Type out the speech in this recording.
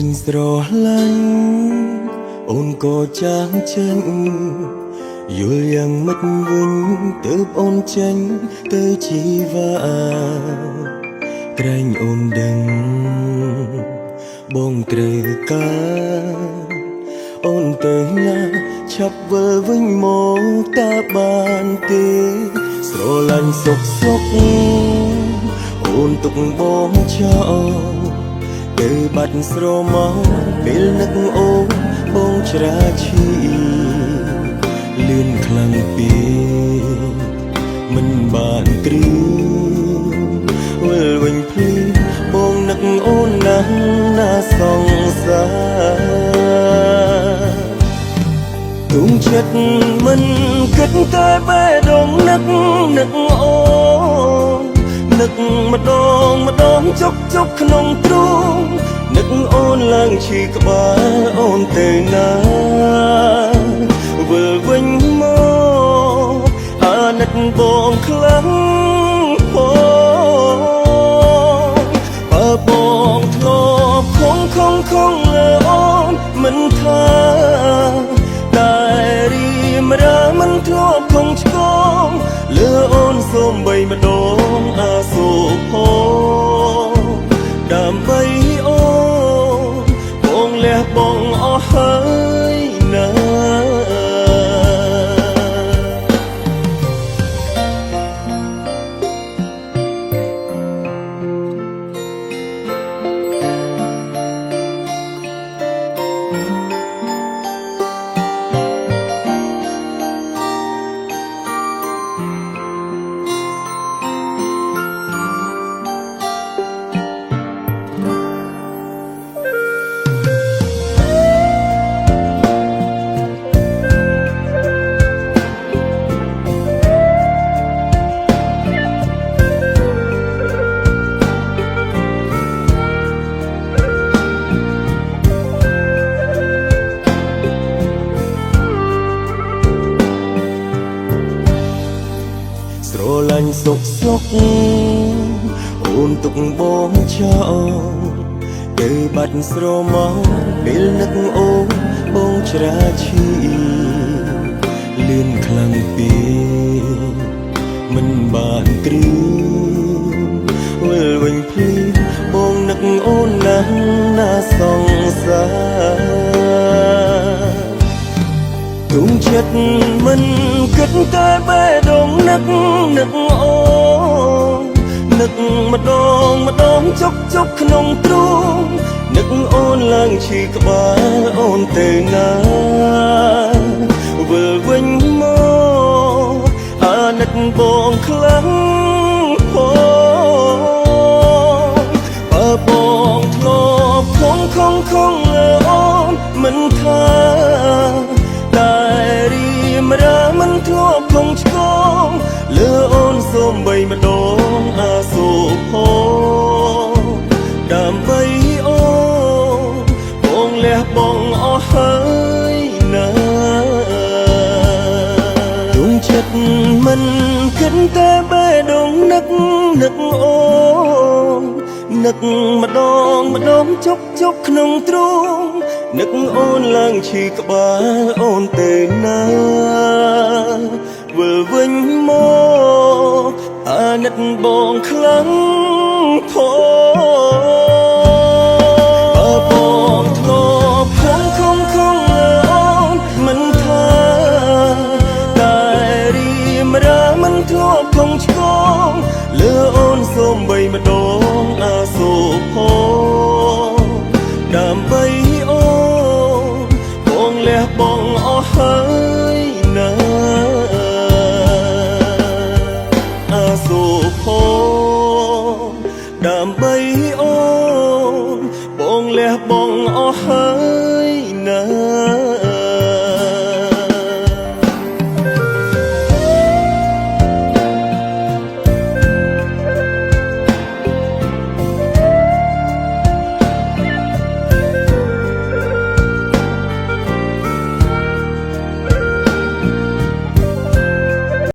ពេញស្រឡាញ់អូនក៏ចាងចេញយល់យ៉ាងម៉េចវិញទើបអូនចេញទៅជីវាក្រែងអូនដឹងបងត្រូវការអូនទៅណាឆាប់វិលវិញមកតើបានទេស្រឡាញ់សុខសុខអូនទុកបងចោលទៅបាត់ស្រមោពេលនឹកអូនបងច្រាឈីលឿនខ្លាំងពេកមិនបានគ្រឿវិលវិញភ្លឺបងនឹកអូនណាស់ណាសង្សារទុំចិត្តមិនគិតតែបេះដូងនឹកអូននឹកម្ដងចុកក្នុងទ្រូងនឹកអូនឡើងឈឺក្បាលអូនទៅណាវិលវិញមកអាណិតបងខ្លាំងបើបងធ្លាប់ខំលើអូនមិនថាតែរីមរាមិនធ្លាប់ខំឆ្កងលើអូនសូមបីម្ដងអាសូផដើម្បីអូនបងលះបងអស់ហើយណាស្រឡាញ់សុខអូនទុកបងចោលទៅបាត់ស្រមោពេលនឹកអូនបងច្រាឈីលឿនខ្លាំងពេកមិនបានគ្រឿវិលវិញភ្លឺបងនឹកអូនណាស់ណាសង្សារទុំចិត្តមិនគិតតែបេះដូងនឹកអូននឹកម្ដងចុកក្នុងទ្រូងនឹកអូនឡើងឈឺក្បាលអូនទៅណាវិលវិញមកអាណិតបងខ្លាំងបើបងធ្លាប់ខំលើអូនមិនថាតែរីមរាមិនធ្លាប់ខំឆ្កងលើអូនសូមបីម្ដងអាសូផដើម្បីអូនបងលះបងអស់ហើយណាទុំចិត្តមិនគិតតែបេះដូងនឹកអូននឹកម្ដងចុកក្នុងទ្រូងនឹកអូនឡើងឈឺក្បាលអូនទៅណាវិលវិញមកអាណិតបងខ្លាំង